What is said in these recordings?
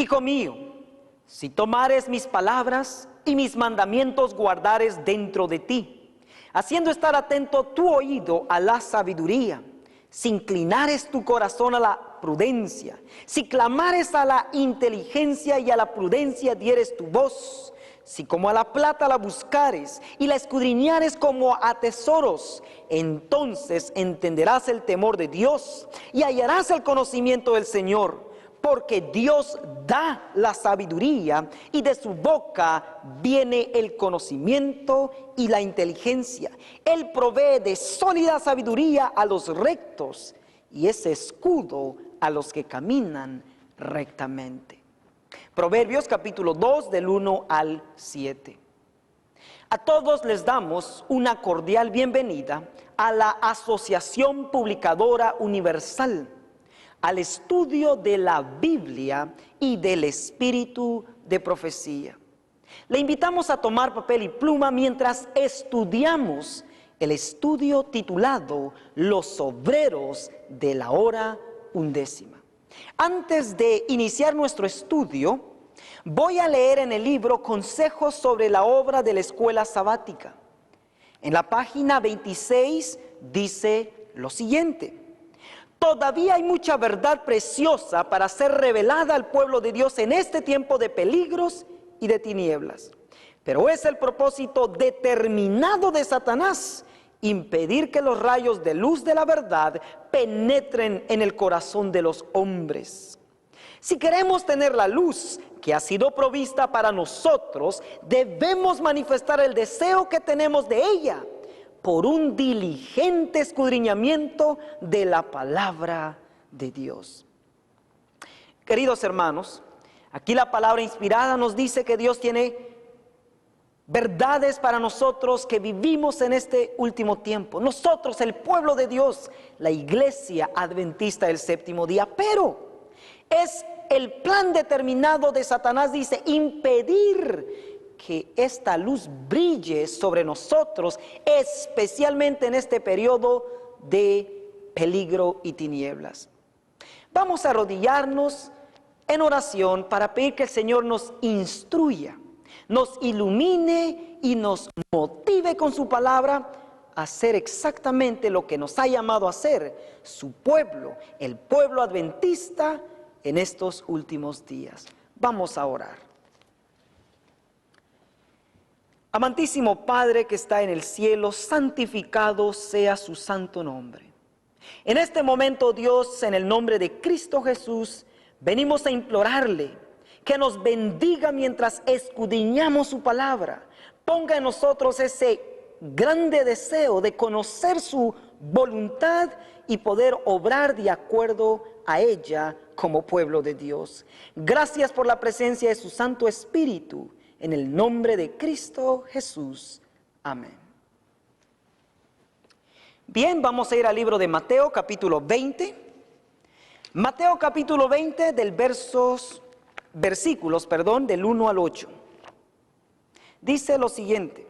Hijo mío, si tomares mis palabras y mis mandamientos guardares dentro de ti, haciendo estar atento tu oído a la sabiduría, si inclinares tu corazón a la prudencia, si clamares a la inteligencia y a la prudencia dieres tu voz, si como a la plata la buscares y la escudriñares como a tesoros, entonces entenderás el temor de Dios y hallarás el conocimiento del Señor, porque Dios da la sabiduría y de su boca viene el conocimiento y la inteligencia. Él provee de sólida sabiduría a los rectos y es escudo a los que caminan rectamente. Proverbios capítulo 2 del 1 al 7. A todos les damos una cordial bienvenida a la Asociación Publicadora Universal, al estudio de la Biblia y del espíritu de profecía. Le invitamos a tomar papel y pluma mientras estudiamos el estudio titulado Los obreros de la hora undécima. Antes de iniciar nuestro estudio, voy a leer en el libro Consejos sobre la obra de la escuela sabática. En la página 26 dice lo siguiente: todavía hay mucha verdad preciosa para ser revelada al pueblo de Dios en este tiempo de peligros y de tinieblas. Pero es el propósito determinado de Satanás impedir que los rayos de luz de la verdad penetren en el corazón de los hombres. Si queremos tener la luz que ha sido provista para nosotros, debemos manifestar el deseo que tenemos de ella por un diligente escudriñamiento de la palabra de Dios. Queridos hermanos, aquí la palabra inspirada nos dice que Dios tiene verdades para nosotros que vivimos en este último tiempo. Nosotros, el pueblo de Dios, la iglesia adventista del séptimo día. Pero es el plan determinado de Satanás, dice, impedir que esta luz brille sobre nosotros, especialmente en este periodo de peligro y tinieblas. Vamos a arrodillarnos en oración para pedir que el Señor nos instruya, nos ilumine y nos motive con su palabra a hacer exactamente lo que nos ha llamado a hacer su pueblo, el pueblo adventista en estos últimos días. Vamos a orar. Amantísimo Padre que está en el cielo, santificado sea su santo nombre. En este momento, Dios, en el nombre de Cristo Jesús, venimos a implorarle que nos bendiga mientras escudriñamos su palabra. Ponga en nosotros ese grande deseo de conocer su voluntad y poder obrar de acuerdo a ella como pueblo de Dios. Gracias por la presencia de su Santo Espíritu. En el nombre de Cristo Jesús. Amén. Bien, vamos a ir al libro de Mateo capítulo 20. Mateo capítulo 20 versículos del 1 al 8. Dice lo siguiente: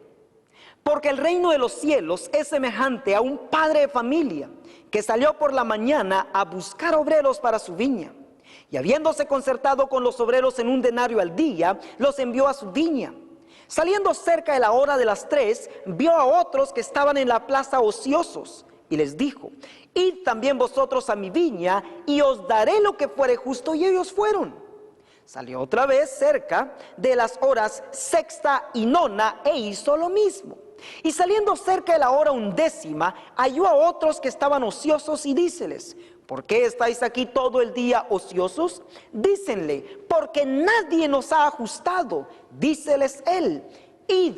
porque el reino de los cielos es semejante a un padre de familia que salió por la mañana a buscar obreros para su viña. Y habiéndose concertado con los obreros en un denario al día, los envió a su viña. Saliendo cerca de la hora de las 3, vio a otros que estaban en la plaza ociosos, y les dijo: id también vosotros a mi viña, y os daré lo que fuere justo. Y ellos fueron. Salió otra vez cerca de las horas sexta y nona, e hizo lo mismo. Y saliendo cerca de la hora undécima, halló a otros que estaban ociosos, y díceles: ¿por qué estáis aquí todo el día ociosos? Dícenle: porque nadie nos ha ajustado. Díceles él: id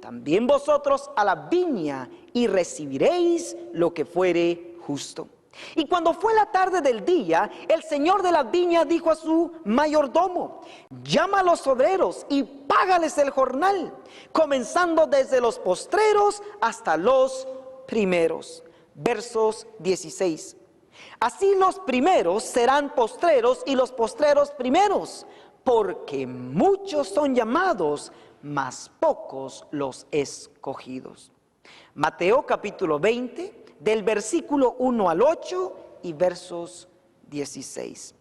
también vosotros a la viña, y recibiréis lo que fuere justo. Y cuando fue la tarde del día, el señor de la viña dijo a su mayordomo: llama a los obreros y págales el jornal, comenzando desde los postreros hasta los primeros. Versos 16. Así los primeros serán postreros y los postreros primeros, porque muchos son llamados, mas pocos los escogidos. Mateo capítulo 20, del versículo 1 al 8 y versos 16.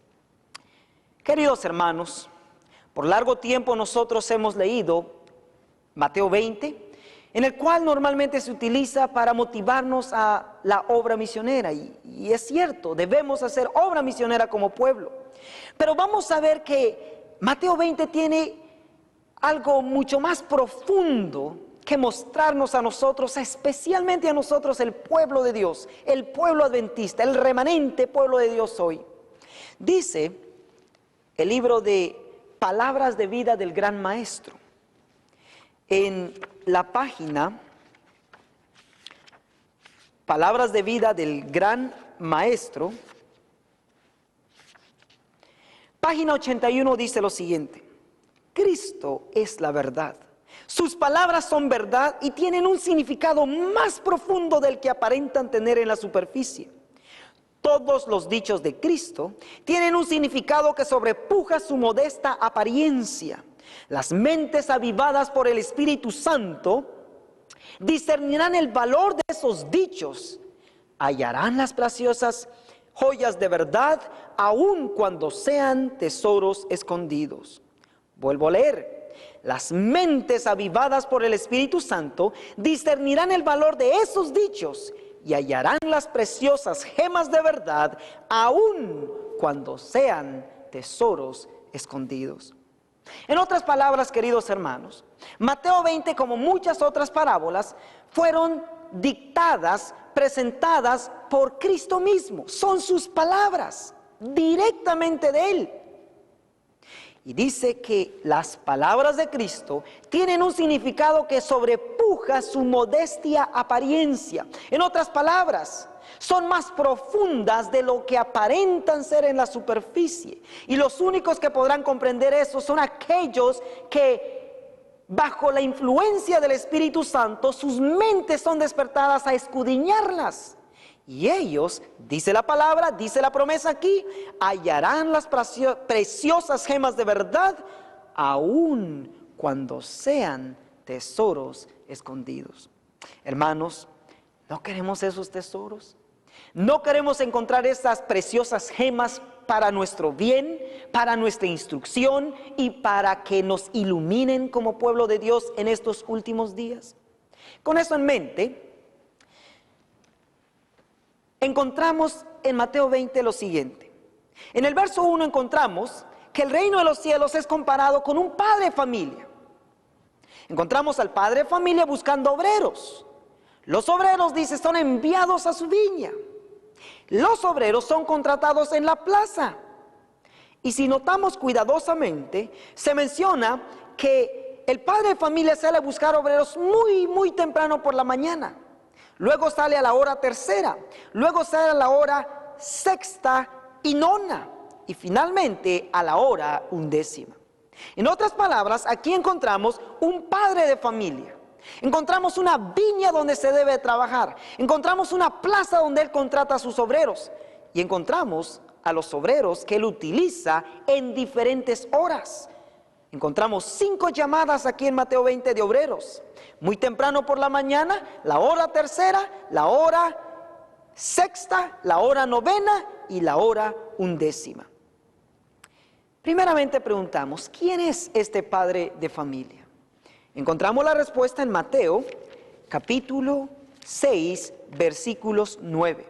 Queridos hermanos, Por largo tiempo nosotros hemos leído Mateo 20, en el cual normalmente se utiliza para motivarnos a la obra misionera. Y es cierto, debemos hacer obra misionera como pueblo. Pero vamos a ver que Mateo 20 tiene algo mucho más profundo que mostrarnos a nosotros, especialmente a nosotros, el pueblo de Dios, el pueblo adventista, el remanente pueblo de Dios hoy. Dice el libro de Palabras de Vida del Gran Maestro, en la página Palabras de Vida del Gran Maestro, página 81, dice lo siguiente: Cristo es la verdad. Sus palabras son verdad y tienen un significado más profundo del que aparentan tener en la superficie. Todos los dichos de Cristo tienen un significado que sobrepuja su modesta apariencia. Las mentes avivadas por el Espíritu Santo discernirán el valor de esos dichos, hallarán las preciosas joyas de verdad, aun cuando sean tesoros escondidos. Vuelvo a leer. Las mentes avivadas por el Espíritu Santo discernirán el valor de esos dichos y hallarán las preciosas gemas de verdad, aun cuando sean tesoros escondidos. En otras palabras, queridos hermanos, Mateo 20, como muchas otras parábolas, fueron dictadas, presentadas por Cristo mismo. Son sus palabras, directamente de Él. Y dice que las palabras de Cristo tienen un significado que sobrepuja su modestia apariencia. En otras palabras, son más profundas de lo que aparentan ser en la superficie. Y los únicos que podrán comprender eso son aquellos que, bajo la influencia del Espíritu Santo, sus mentes son despertadas a escudriñarlas. Y ellos, dice la palabra, dice la promesa aquí, hallarán las preciosas gemas de verdad, aun cuando sean tesoros escondidos. Hermanos, ¿no queremos esos tesoros? ¿No queremos encontrar esas preciosas gemas para nuestro bien, para nuestra instrucción y para que nos iluminen como pueblo de Dios en estos últimos días? Con eso en mente, encontramos en Mateo 20 lo siguiente. En el verso 1 encontramos que el reino de los cielos es comparado con un padre de familia. Encontramos al padre de familia buscando obreros. Los obreros, dice, son enviados a su viña. Los obreros son contratados en la plaza. Y si notamos cuidadosamente, se menciona que el padre de familia sale a buscar obreros muy temprano por la mañana. Luego sale a la hora tercera, luego sale a la hora sexta y nona, y finalmente a la hora 11. En otras palabras, aquí encontramos un padre de familia, encontramos una viña donde se debe trabajar, encontramos una plaza donde él contrata a sus obreros, y encontramos a los obreros que él utiliza en diferentes horas. Encontramos 5 llamadas aquí en Mateo 20 de obreros. Muy temprano por la mañana, la hora tercera, la hora sexta, la hora novena y la hora 11. Primeramente preguntamos, ¿quién es este padre de familia? Encontramos la respuesta en Mateo capítulo 6, versículos 9.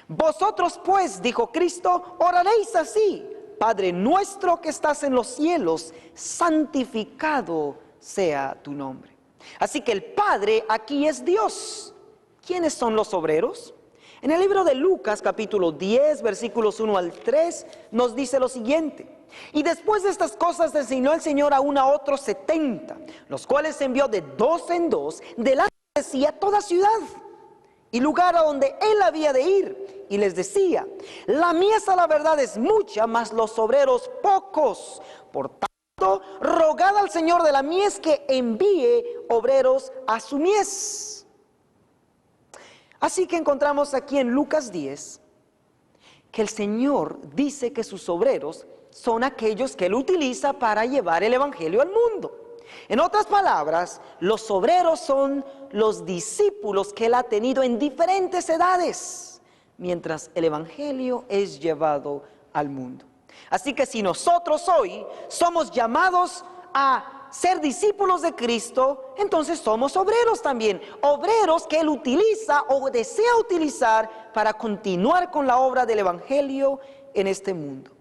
Vosotros pues, dijo Cristo, oraréis así: Padre nuestro que estás en los cielos, santificado sea tu nombre. Así que el Padre aquí es Dios. ¿Quiénes son los obreros? En el libro de Lucas capítulo 10 versículos 1 al 3 nos dice lo siguiente: y después de estas cosas designó el Señor aún a otros 70, los cuales envió de 2 en 2 delante de sí a toda ciudad y lugar a donde él había de ir, y les decía: la mies a la verdad es mucha, mas los obreros pocos. Por tanto, rogad al Señor de la mies que envíe obreros a su mies. Así que encontramos aquí en Lucas 10 que el Señor dice que sus obreros son aquellos que él utiliza para llevar el evangelio al mundo. En otras palabras, los obreros son los discípulos que él ha tenido en diferentes edades, mientras el evangelio es llevado al mundo. Así que si nosotros hoy somos llamados a ser discípulos de Cristo, entonces somos obreros también, obreros que Él utiliza o desea utilizar para continuar con la obra del Evangelio en este mundo.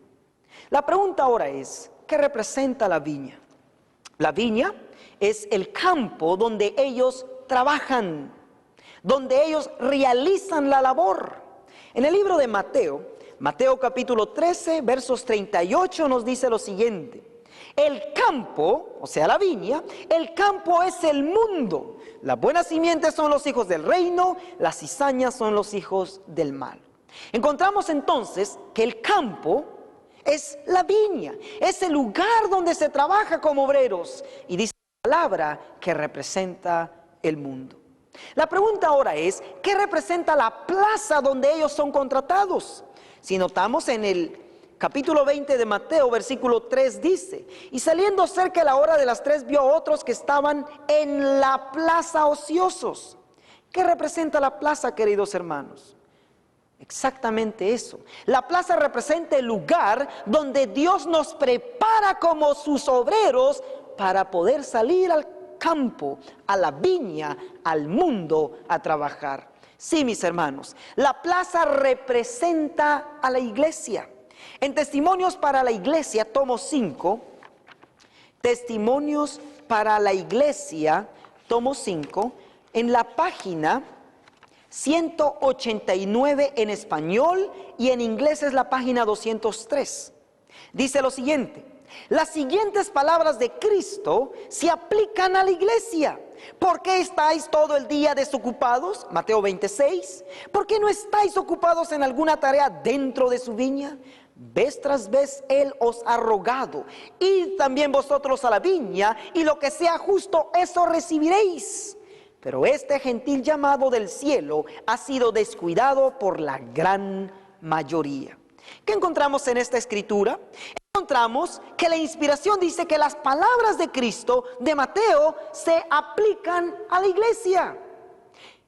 La pregunta ahora es, ¿qué representa la viña? La viña es el campo donde ellos trabajan, donde ellos realizan la labor. En el libro de Mateo capítulo 13, versos 38 nos dice lo siguiente: el campo, o sea la viña, el campo es el mundo. Las buenas simientes son los hijos del reino, las cizañas son los hijos del mal. Encontramos entonces que el campo es la viña, es el lugar donde se trabaja como obreros, y dice la palabra que representa el mundo. La pregunta ahora es, ¿qué representa la plaza donde ellos son contratados? Si notamos en el capítulo 20 de Mateo, versículo 3 dice: y saliendo cerca de la hora de las 3, vio a otros que estaban en la plaza ociosos. ¿Qué representa la plaza, queridos hermanos? Exactamente eso. La plaza representa el lugar donde Dios nos prepara como sus obreros para poder salir al campo, a la viña, al mundo a trabajar. Sí, mis hermanos, la plaza representa a la iglesia. En Testimonios para la Iglesia, tomo 5, Testimonios para la Iglesia, tomo 5, en la página 189 en español y en inglés es la página 203. Dice lo siguiente: las siguientes palabras de Cristo se aplican a la iglesia. ¿Por qué estáis todo el día desocupados? Mateo 26. ¿Por qué no estáis ocupados en alguna tarea dentro de su viña? Vez tras vez Él os ha rogado: id también vosotros a la viña, y lo que sea justo, eso recibiréis. Pero este gentil llamado del cielo ha sido descuidado por la gran mayoría. ¿Qué encontramos en esta escritura? Encontramos que la inspiración dice que las palabras de Cristo, de Mateo, se aplican a la iglesia.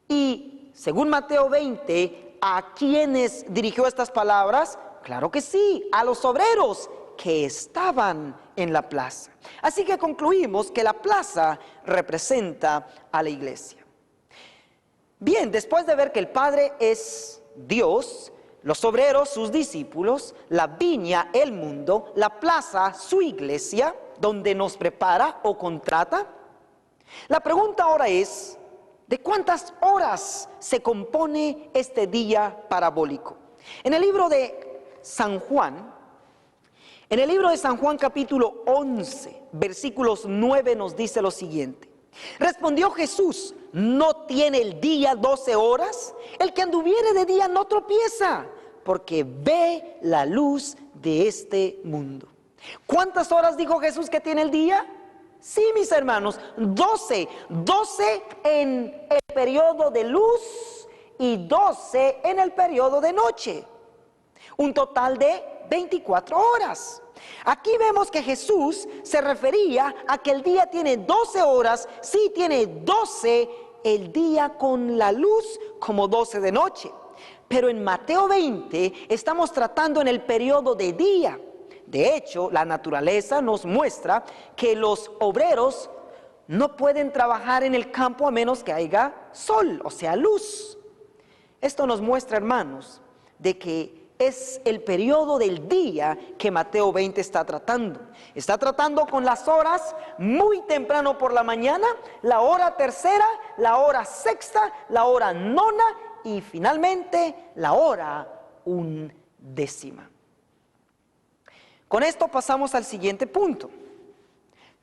Y según Mateo 20, ¿a quiénes dirigió estas palabras? Claro que sí, a los obreros que estaban en la plaza. Así que concluimos que la plaza representa a la iglesia. Bien, después de ver que el Padre es Dios, los obreros, sus discípulos, la viña, el mundo, la plaza, su iglesia, donde nos prepara o contrata, la pregunta ahora es, ¿de cuántas horas se compone este día parabólico? En el libro de San Juan, capítulo 11, versículos 9 nos dice lo siguiente: respondió Jesús: ¿no tiene el día 12 horas? El que anduviere de día no tropieza, porque ve la luz de este mundo. ¿Cuántas horas dijo Jesús que tiene el día? Sí, mis hermanos, 12 en el periodo de luz y 12 en el periodo de noche. Un total de 24 horas. Aquí vemos que Jesús se refería a que el día tiene 12 horas, sí tiene 12 el día con la luz como 12 de noche. Pero en Mateo 20 estamos tratando en el periodo de día. De hecho, la naturaleza nos muestra que los obreros no pueden trabajar en el campo a menos que haya sol, o sea, luz. Esto nos muestra, hermanos, de que es el periodo del día que Mateo 20 está tratando. Está tratando con las horas muy temprano por la mañana, la hora tercera, la hora sexta, la hora nona y finalmente la hora undécima. Con esto pasamos al siguiente punto.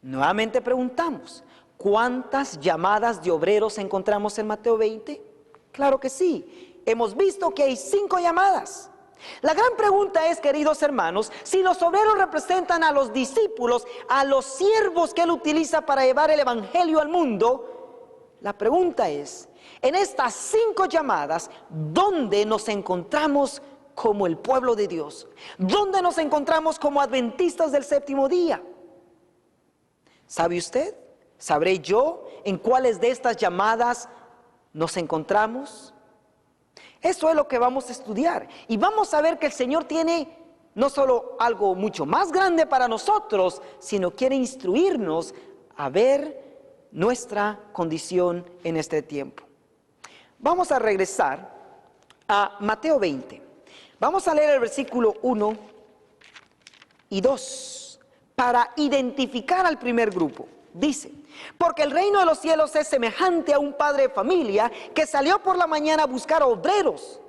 Nuevamente preguntamos, ¿cuántas llamadas de obreros encontramos en Mateo 20? Claro que sí, hemos visto que hay 5 llamadas. La gran pregunta es, queridos hermanos, si los obreros representan a los discípulos, a los siervos que Él utiliza para llevar el Evangelio al mundo. La pregunta es, en estas 5 llamadas, ¿dónde nos encontramos como el pueblo de Dios? ¿Dónde nos encontramos como adventistas del séptimo día? ¿Sabe usted? ¿Sabré yo en cuáles de estas llamadas nos encontramos? Eso es lo que vamos a estudiar. Y vamos a ver que el Señor no solo algo mucho más grande para nosotros, sino quiere instruirnos a ver nuestra condición en este tiempo. Vamos a regresar a Mateo 20. Vamos a leer el versículo 1 y 2 para identificar al primer grupo. Dice: porque el reino de los cielos es semejante a un padre de familia que salió por la mañana a buscar obreros,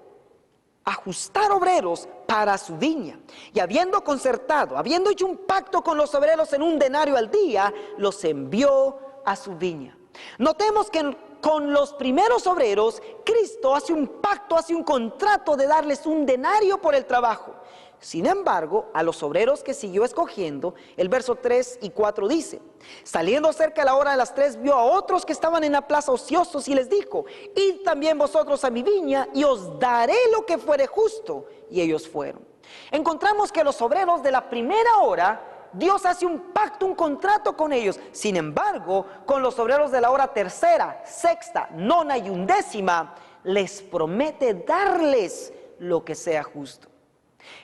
ajustar obreros para su viña. Y habiendo concertado, habiendo hecho un pacto con los obreros en un denario al día, los envió a su viña. Notemos que con los primeros obreros, Cristo hace un pacto, hace un contrato de darles un denario por el trabajo. Sin embargo, a los obreros que siguió escogiendo, el verso 3 y 4 dice: saliendo cerca a la hora de las 3, vio a otros que estaban en la plaza ociosos y les dijo: id también vosotros a mi viña y os daré lo que fuere justo. Y ellos fueron. Encontramos que los obreros de la primera hora, Dios hace un pacto, un contrato con ellos. Sin embargo, con los obreros de la hora tercera, sexta, nona y undécima, les promete darles lo que sea justo.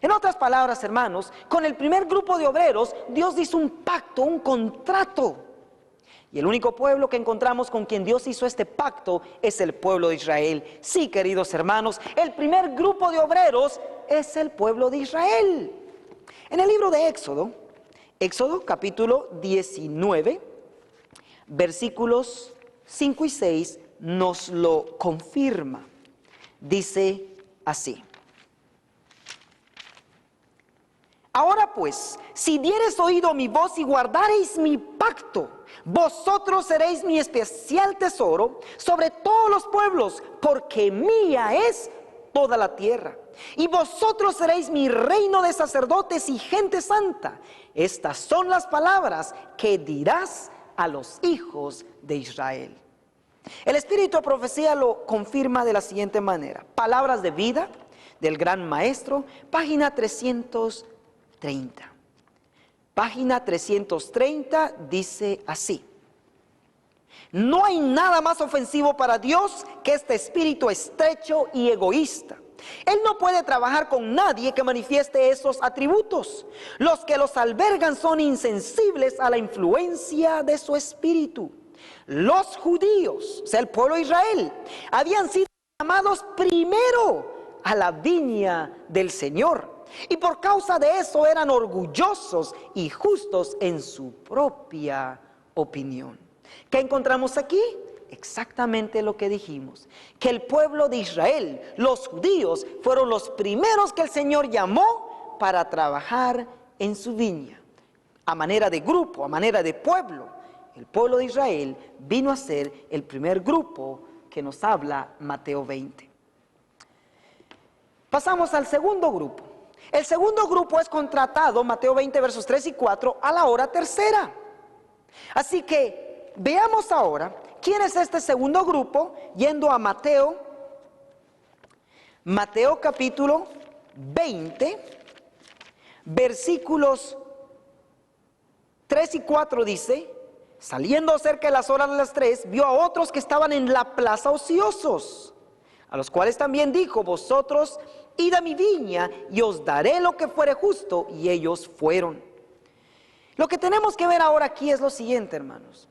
En otras palabras, hermanos, con el primer grupo de obreros, Dios hizo un pacto, un contrato. Y el único pueblo que encontramos con quien Dios hizo este pacto es el pueblo de Israel. Sí, queridos hermanos, el primer grupo de obreros es el pueblo de Israel. En el libro de Éxodo capítulo 19, versículos 5 y 6 nos lo confirma. Dice así: ahora pues, si diereis oído a mi voz y guardareis mi pacto, vosotros seréis mi especial tesoro sobre todos los pueblos, porque mía es toda la tierra. Y vosotros seréis mi reino de sacerdotes y gente santa. Estas son las palabras que dirás a los hijos de Israel. El espíritu de profecía lo confirma de la siguiente manera: Palabras de vida del gran maestro, página 330. Página 330 dice así: no hay nada más ofensivo para Dios que este espíritu estrecho y egoísta. Él no puede trabajar con nadie que manifieste esos atributos. Los que los albergan son insensibles a la influencia de su espíritu. Los judíos, o sea, el pueblo de Israel, habían sido llamados primero a la viña del Señor. Y por causa de eso eran orgullosos y justos en su propia opinión. ¿Qué encontramos aquí? Exactamente lo que dijimos, que el pueblo de Israel, los judíos, fueron los primeros que el Señor llamó para trabajar en su viña. A manera de grupo, a manera de pueblo, el pueblo de Israel vino a ser el primer grupo que nos habla Mateo 20. Pasamos al segundo grupo. El segundo grupo es contratado, Mateo 20 versos 3 y 4, a la hora tercera. Así que veamos ahora quién es este segundo grupo, yendo a Mateo capítulo 20, versículos 3 y 4 dice: saliendo cerca de las horas de las 3, vio a otros que estaban en la plaza ociosos, a los cuales también dijo: vosotros id a mi viña y os daré lo que fuere justo. Y ellos fueron. Lo que tenemos que ver ahora aquí es lo siguiente, hermanos: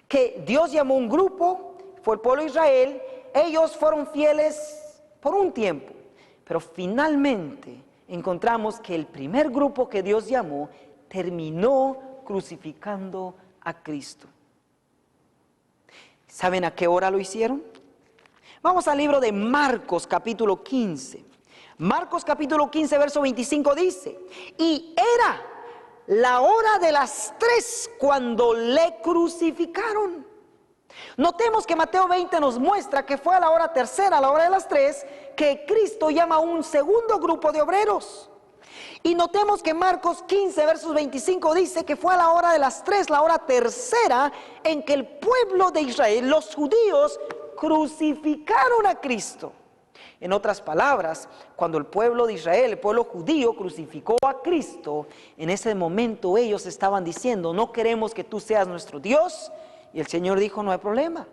que Dios llamó un grupo, fue el pueblo de Israel. Ellos fueron fieles por un tiempo, pero finalmente encontramos que el primer grupo que Dios llamó terminó crucificando a Cristo. ¿Saben a qué hora lo hicieron? Vamos al libro de Marcos capítulo 15. Marcos capítulo 15 verso 25 dice: y era la hora de las 3 cuando le crucificaron. Notemos que Mateo 20 nos muestra que fue a la hora tercera, a la hora de las 3, que Cristo llama a un segundo grupo de obreros. Y notemos que Marcos 15 versos 25 dice que fue a la hora de las 3, la hora tercera, en que el pueblo de Israel, los judíos, crucificaron a Cristo. En otras palabras, cuando el pueblo de Israel, el pueblo judío, crucificó a Cristo, en ese momento ellos estaban diciendo: no queremos que tú seas nuestro Dios. Y el Señor dijo: no hay problema,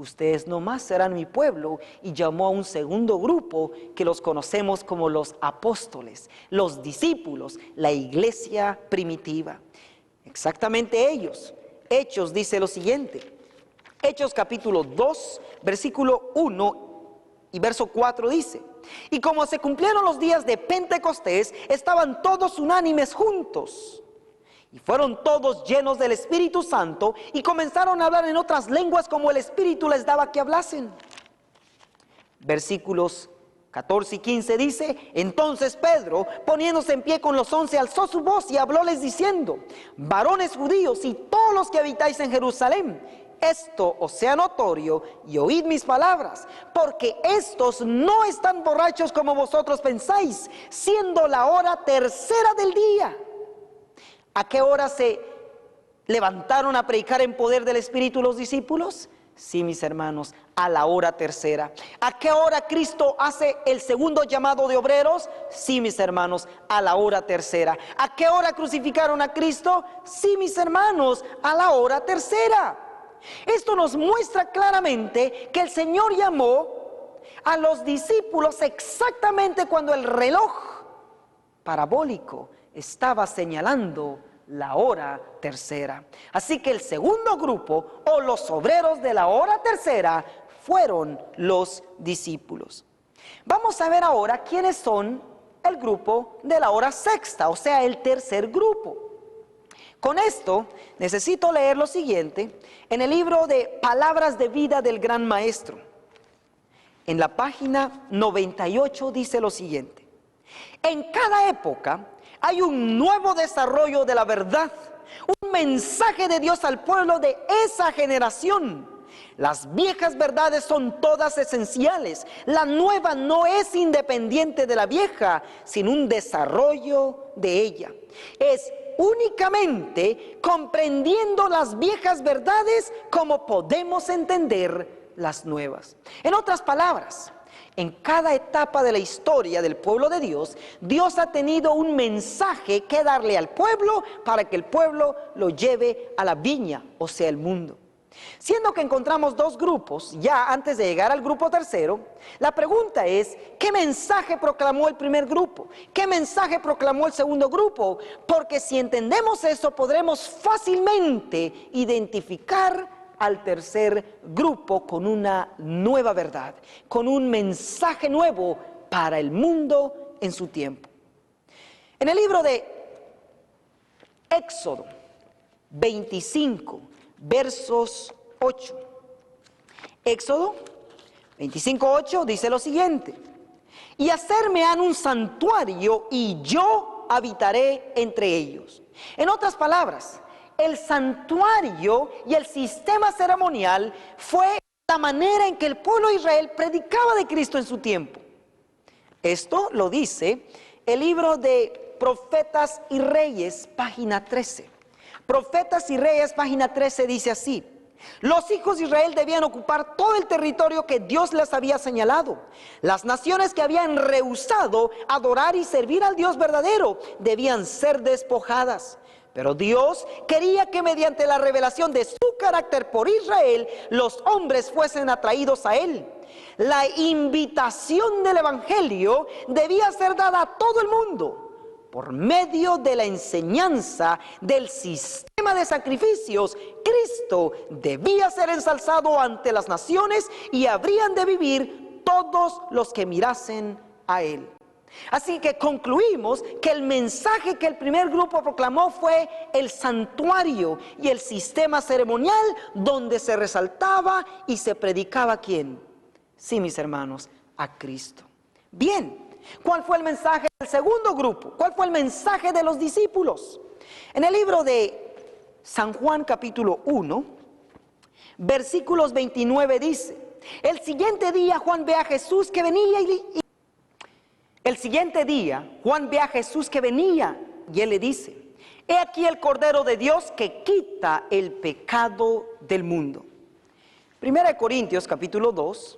ustedes no más serán mi pueblo, y llamó a un segundo grupo que los conocemos como los apóstoles, los discípulos, la iglesia primitiva. Exactamente ellos. Hechos dice lo siguiente, Hechos capítulo 2, versículo 1 y verso 4 dice: y como se cumplieron los días de Pentecostés, estaban todos unánimes juntos, y fueron todos llenos del Espíritu Santo, y comenzaron a hablar en otras lenguas como el Espíritu les daba que hablasen. Versículos 14 y 15 dice: entonces Pedro, poniéndose en pie con los 11, alzó su voz y hablóles diciendo: varones judíos y todos los que habitáis en Jerusalén, esto os sea notorio y oíd mis palabras, porque estos no están borrachos como vosotros pensáis, siendo la hora tercera del día. ¿A qué hora se levantaron a predicar en poder del Espíritu los discípulos? Sí, mis hermanos, a la hora tercera. ¿A qué hora Cristo hace el segundo llamado de obreros? Sí, mis hermanos, a la hora tercera. ¿A qué hora crucificaron a Cristo? Sí, mis hermanos, a la hora tercera. Esto nos muestra claramente que el Señor llamó a los discípulos exactamente cuando el reloj parabólico estaba señalando la hora tercera. Así que el segundo grupo, o los obreros de la hora tercera, fueron los discípulos. Vamos a ver ahora quiénes son el grupo de la hora sexta, o sea, el tercer grupo. Con esto necesito leer lo siguiente en el libro de Palabras de Vida del Gran Maestro. En la página 98 dice lo siguiente: en cada época hay un nuevo desarrollo de la verdad, un mensaje de Dios al pueblo de esa generación. Las viejas verdades son todas esenciales. La nueva no es independiente de la vieja, sino un desarrollo de ella. Es únicamente comprendiendo las viejas verdades como podemos entender las nuevas. En otras palabras, en cada etapa de la historia del pueblo de Dios, Dios ha tenido un mensaje que darle al pueblo para que el pueblo lo lleve a la viña, o sea, el mundo. Siendo que encontramos dos grupos, ya antes de llegar al grupo tercero, la pregunta es: ¿qué mensaje proclamó el primer grupo? ¿Qué mensaje proclamó el segundo grupo? Porque si entendemos eso, podremos fácilmente identificar al tercer grupo con una nueva verdad, con un mensaje nuevo para el mundo en su tiempo. En el libro de Éxodo 25, versos 8. Éxodo 25:8 dice lo siguiente: y hacerme han un santuario y yo habitaré entre ellos. En otras palabras, el santuario y el sistema ceremonial fue la manera en que el pueblo de Israel predicaba de Cristo en su tiempo. Esto lo dice el libro de Profetas y Reyes, página 13. Profetas y Reyes, página 13, dice así: los hijos de Israel debían ocupar todo el territorio que Dios les había señalado. Las naciones que habían rehusado adorar y servir al Dios verdadero debían ser despojadas. Pero Dios quería que mediante la revelación de su carácter por Israel, los hombres fuesen atraídos a Él. La invitación del Evangelio debía ser dada a todo el mundo por medio de la enseñanza del sistema de sacrificios. Cristo debía ser ensalzado ante las naciones y habrían de vivir todos los que mirasen a Él. Así que concluimos que el mensaje que el primer grupo proclamó fue el santuario y el sistema ceremonial donde se resaltaba y se predicaba ¿a quién? Sí, mis hermanos, a Cristo. Bien, ¿cuál fue el mensaje del segundo grupo? ¿Cuál fue el mensaje de los discípulos? En el libro de San Juan capítulo 1, versículos 29 dice: el siguiente día Juan ve a Jesús que venía y él le dice: he aquí el Cordero de Dios que quita el pecado del mundo. 1 Corintios capítulo 2,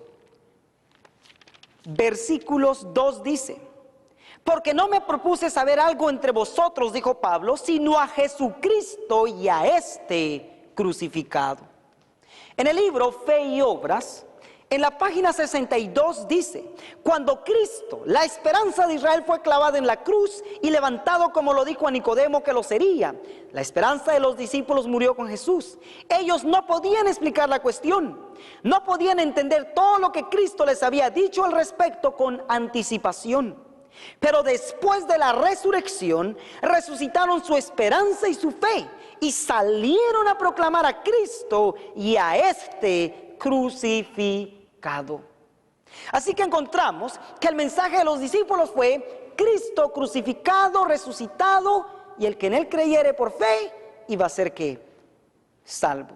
versículos 2 dice: porque no me propuse saber algo entre vosotros, dijo Pablo, sino a Jesucristo y a este crucificado. En el libro Fe y Obras, en la página 62 dice: cuando Cristo, la esperanza de Israel, fue clavado en la cruz y levantado, como lo dijo a Nicodemo que lo sería, la esperanza de los discípulos murió con Jesús. Ellos no podían explicar la cuestión, no podían entender todo lo que Cristo les había dicho al respecto con anticipación. Pero después de la resurrección, resucitaron su esperanza y su fe, y salieron a proclamar a Cristo y a este crucificado. Así que encontramos que el mensaje de los discípulos fue: Cristo crucificado, resucitado, y el que en él creyere por fe iba a ser ¿qué? Salvo.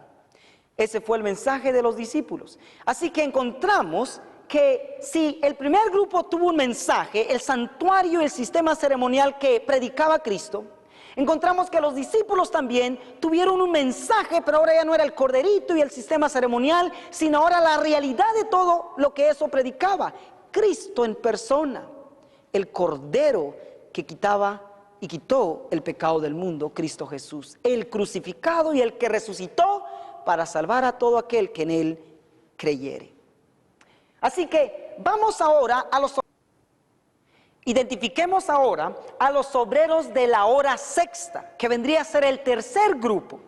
Ese fue el mensaje de los discípulos. Así que encontramos que si el primer grupo tuvo un mensaje, el santuario y el sistema ceremonial que predicaba Cristo, encontramos que los discípulos también tuvieron un mensaje, pero ahora ya no era el corderito y el sistema ceremonial, sino ahora la realidad de todo lo que eso predicaba: Cristo en persona, el cordero que quitaba y quitó el pecado del mundo, Cristo Jesús, el crucificado y el que resucitó para salvar a todo aquel que en él creyere. Así que vamos ahora a identifiquemos ahora a los obreros de la hora sexta, que vendría a ser el tercer grupo.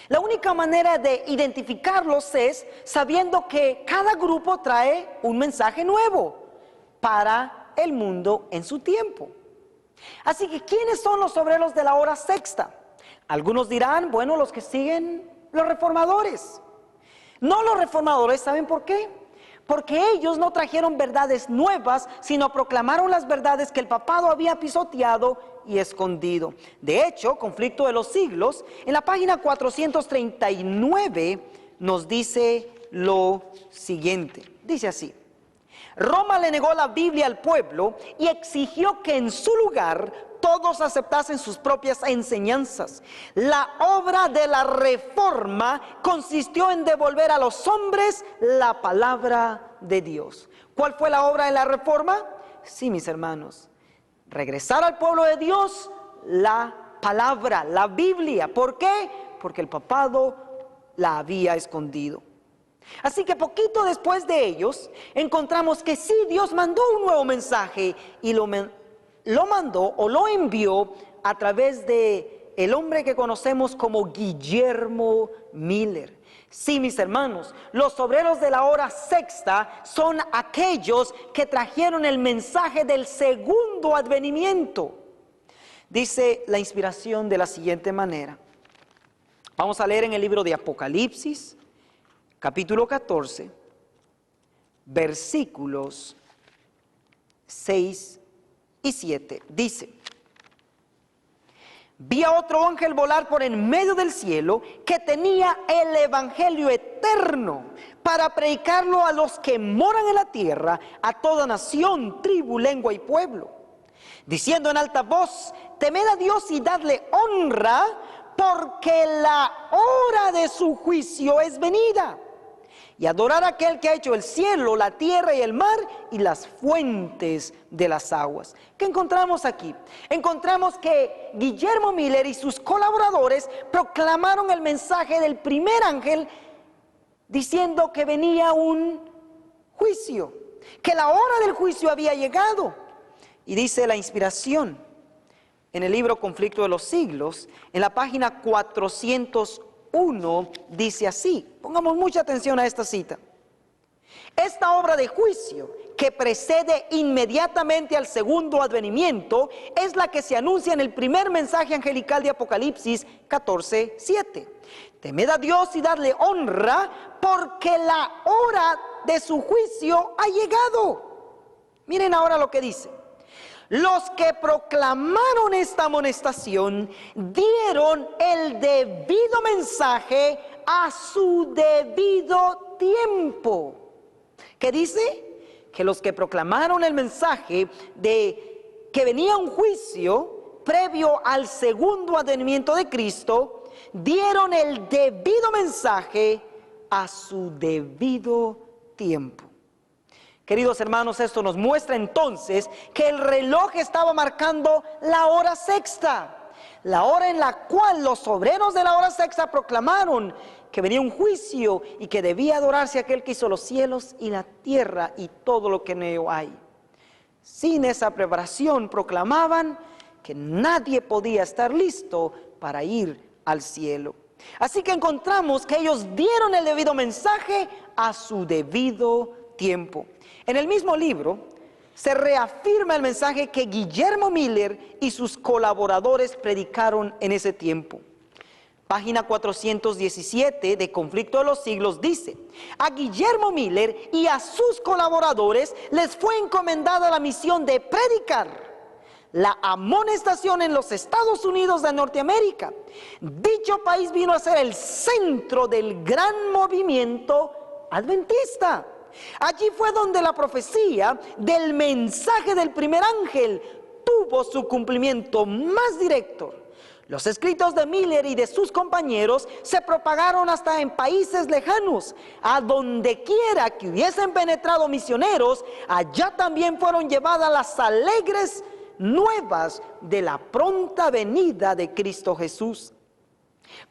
La única manera de identificarlos es sabiendo que cada grupo trae un mensaje nuevo para el mundo en su tiempo. Así que, ¿quiénes son los obreros de la hora sexta? Algunos dirán: bueno, los que siguen los reformadores. No los reformadores, ¿saben por qué? Porque ellos no trajeron verdades nuevas, sino proclamaron las verdades que el papado había pisoteado y escondido. De hecho, Conflicto de los Siglos, en la página 439, nos dice lo siguiente. Dice así: Roma le negó la Biblia al pueblo y exigió que en su lugar todos aceptasen sus propias enseñanzas. La obra de la reforma consistió en devolver a los hombres la palabra de Dios. ¿Cuál fue la obra de la reforma? Sí, mis hermanos, regresar al pueblo de Dios la palabra, la Biblia. ¿Por qué? Porque el papado la había escondido. Así que poquito después de ellos encontramos que sí, Dios mandó un nuevo mensaje y lo mandó o lo envió a través de el hombre que conocemos como Guillermo Miller. Sí, mis hermanos, los obreros de la hora sexta son aquellos que trajeron el mensaje del segundo advenimiento. Dice la inspiración de la siguiente manera. Vamos a leer en el libro de Apocalipsis, capítulo 14, versículos 6 y 7. Dice: vi a otro ángel volar por en medio del cielo, que tenía el evangelio eterno para predicarlo a los que moran en la tierra, a toda nación, tribu, lengua y pueblo, diciendo en alta voz: temed a Dios y dadle honra, porque la hora de su juicio es venida, y adorar a aquel que ha hecho el cielo, la tierra y el mar y las fuentes de las aguas. ¿Qué encontramos aquí? Encontramos que Guillermo Miller y sus colaboradores proclamaron el mensaje del primer ángel, diciendo que venía un juicio, que la hora del juicio había llegado. Y dice la inspiración en el libro Conflicto de los Siglos, en la página 401, dice así. Pongamos mucha atención a esta cita: esta obra de juicio, que precede inmediatamente al segundo advenimiento, es la que se anuncia en el primer mensaje angelical de Apocalipsis 14:7. Temed a Dios y dadle honra, porque la hora de su juicio ha llegado. Miren ahora lo que dice: los que proclamaron esta amonestación dieron el debido mensaje a su debido tiempo. ¿Qué dice? Que los que proclamaron el mensaje de que venía un juicio previo al segundo advenimiento de Cristo, dieron el debido mensaje a su debido tiempo. Queridos hermanos, esto nos muestra entonces que el reloj estaba marcando la hora sexta. la hora en la cual los obreros de la hora sexta proclamaron que venía un juicio y que debía adorarse aquel que hizo los cielos y la tierra y todo lo que en ello hay. Sin esa preparación proclamaban que nadie podía estar listo para ir al cielo. Así que encontramos que ellos dieron el debido mensaje a su debido tiempo. En el mismo libro se reafirma el mensaje que Guillermo Miller y sus colaboradores predicaron en ese tiempo. Página 417 de Conflicto de los Siglos dice: a Guillermo Miller y a sus colaboradores les fue encomendada la misión de predicar la amonestación en los Estados Unidos de Norteamérica. Dicho país vino a ser el centro del gran movimiento adventista. Allí fue donde la profecía del mensaje del primer ángel tuvo su cumplimiento más directo. Los escritos de Miller y de sus compañeros se propagaron hasta en países lejanos. A donde quiera que hubiesen penetrado misioneros, allá también fueron llevadas las alegres nuevas de la pronta venida de Cristo Jesús.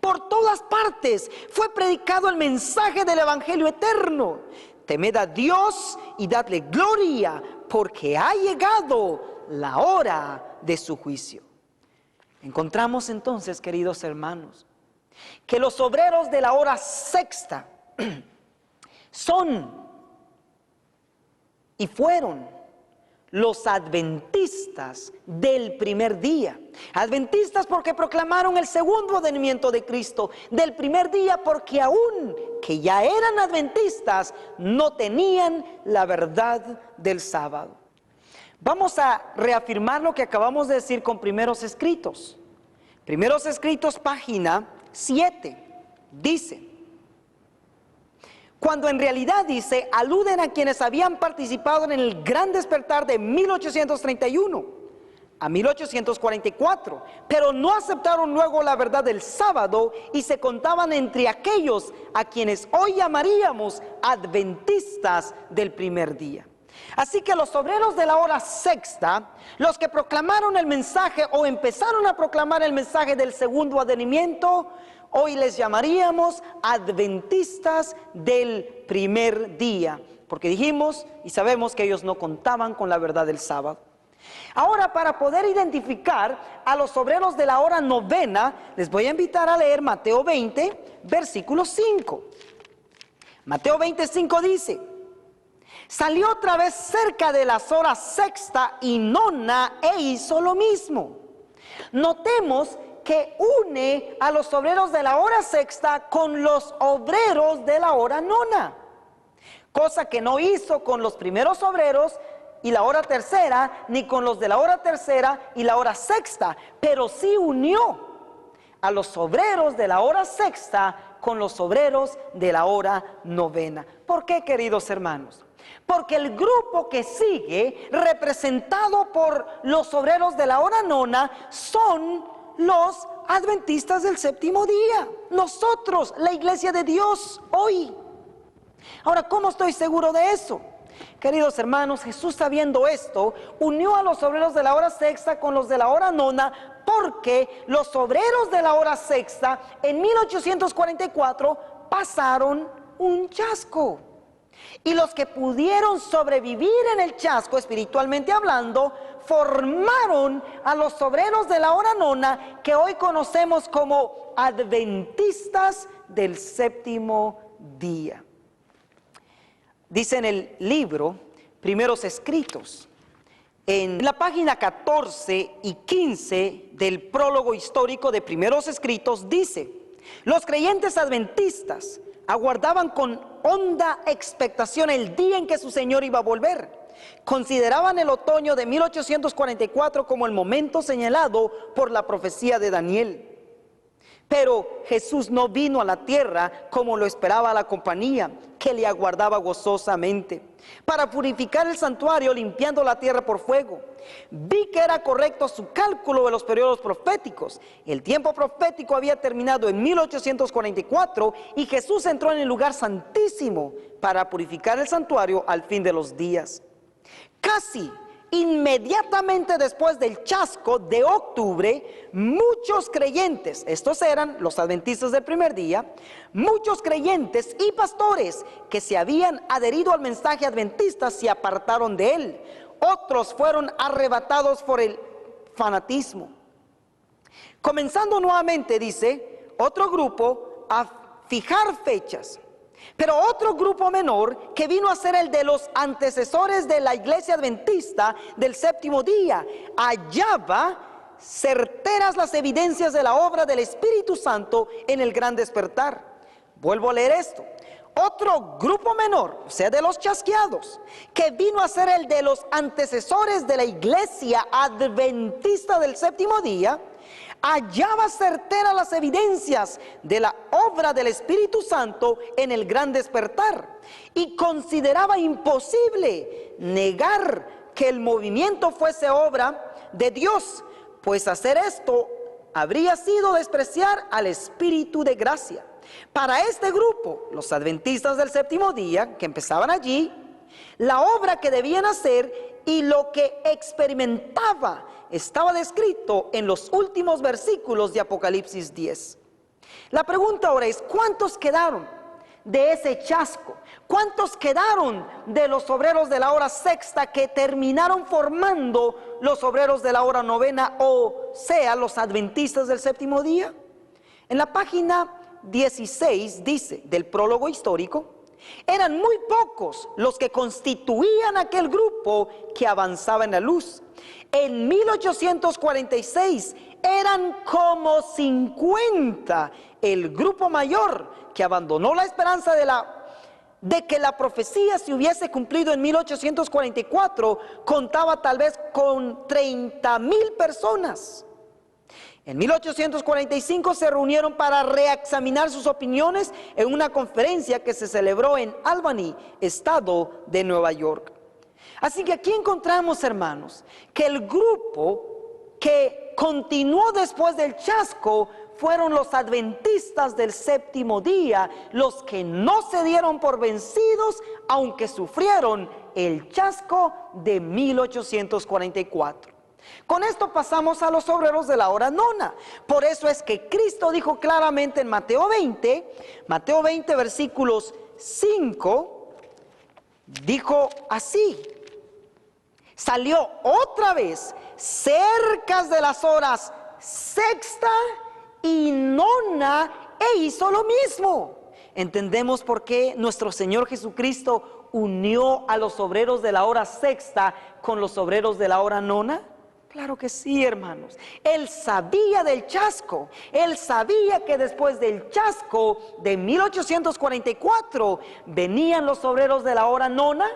Por todas partes fue predicado el mensaje del Evangelio eterno. Temed a Dios y dadle gloria, porque ha llegado la hora de su juicio. Encontramos entonces, queridos hermanos, que los obreros de la hora sexta son y fueron los adventistas del primer día. Adventistas porque proclamaron el segundo advenimiento de Cristo. Del primer día porque aún que ya eran adventistas, no tenían la verdad del sábado. Vamos a reafirmar lo que acabamos de decir con Primeros Escritos. Primeros Escritos, página 7, dice: cuando en realidad, dice, aluden a quienes habían participado en el gran despertar de 1831 a 1844, pero no aceptaron luego la verdad del sábado y se contaban entre aquellos a quienes hoy llamaríamos adventistas del primer día. Así que los obreros de la hora sexta, los que proclamaron el mensaje o empezaron a proclamar el mensaje del segundo advenimiento, hoy les llamaríamos adventistas del primer día, porque dijimos y sabemos que ellos no contaban con la verdad del sábado. Ahora, para poder identificar a los obreros de la hora novena, les voy a invitar a leer Mateo 20, versículo 5. Mateo 25 dice: salió otra vez cerca de las horas sexta y nona e hizo lo mismo. Notemos que une a los obreros de la hora sexta con los obreros de la hora nona, cosa que no hizo con los primeros obreros y la hora tercera, ni con los de la hora tercera y la hora sexta, pero sí unió a los obreros de la hora sexta con los obreros de la hora novena. ¿Por qué, queridos hermanos? Porque el grupo que sigue, representado por los obreros de la hora nona, son los adventistas del séptimo día. Nosotros, la iglesia de Dios, hoy. Ahora, ¿cómo estoy seguro de eso? Queridos hermanos, Jesús, sabiendo esto, unió a los obreros de la hora sexta con los de la hora nona, porque los obreros de la hora sexta en 1844 pasaron un chasco. Y los que pudieron sobrevivir en el chasco, espiritualmente hablando, formaron a los obreros de la hora nona, que hoy conocemos como adventistas del séptimo día. Dice en el libro Primeros Escritos, en la página 14 y 15 del prólogo histórico de Primeros Escritos, dice: los creyentes adventistas aguardaban con honda expectación el día en que su Señor iba a volver. Consideraban el otoño de 1844 como el momento señalado por la profecía de Daniel. Pero Jesús no vino a la tierra como lo esperaba la compañía, que le aguardaba gozosamente, para purificar el santuario, limpiando la tierra por fuego. Vi que era correcto su cálculo de los periodos proféticos. El tiempo profético había terminado en 1844 y Jesús entró en el lugar santísimo para purificar el santuario al fin de los días. Casi Inmediatamente después del chasco de octubre, muchos creyentes, estos eran los adventistas del primer día, muchos creyentes y pastores que se habían adherido al mensaje adventista se apartaron de él. Otros fueron arrebatados por el fanatismo. Comenzando nuevamente, dice, otro grupo a fijar fechas. Pero otro grupo menor, que vino a ser el de los antecesores de la iglesia adventista del séptimo día, hallaba certeras las evidencias de la obra del Espíritu Santo en el gran despertar. Vuelvo a leer esto. Otro grupo menor, o sea, de los chasqueados, que vino a ser el de los antecesores de la iglesia adventista del séptimo día, hallaba certeras las evidencias de la obra del Espíritu Santo en el gran despertar y consideraba imposible negar que el movimiento fuese obra de Dios, pues hacer esto habría sido despreciar al Espíritu de gracia. Para este grupo, los adventistas del séptimo día, que empezaban allí, la obra que debían hacer y lo que experimentaba estaba descrito en los últimos versículos de Apocalipsis 10. La pregunta ahora es, ¿cuántos quedaron de ese chasco? ¿Cuántos quedaron de los obreros de la hora sexta que terminaron formando los obreros de la hora novena, o sea, los adventistas del séptimo día? En la página 16 dice, del prólogo histórico, eran muy pocos los que constituían aquel grupo que avanzaba en la luz. En 1846 eran como 50 el grupo mayor que abandonó la esperanza de que la profecía se hubiese cumplido en 1844, contaba tal vez con 30,000 personas. En 1845 se reunieron para reexaminar sus opiniones en una conferencia que se celebró en Albany, estado de Nueva York. Así que aquí encontramos, hermanos, que el grupo que continuó después del chasco fueron los adventistas del séptimo día, los que no se dieron por vencidos, aunque sufrieron el chasco de 1844. Con esto pasamos a los obreros de la hora nona. Por eso es que Cristo dijo claramente en Mateo 20 versículos 5, dijo así: salió otra vez cerca de las horas sexta y nona e hizo lo mismo. ¿Entendemos por qué nuestro Señor Jesucristo unió a los obreros de la hora sexta con los obreros de la hora nona? Claro que sí, hermanos. Él sabía del chasco. Él sabía que después del chasco de 1844 venían los obreros de la hora nona,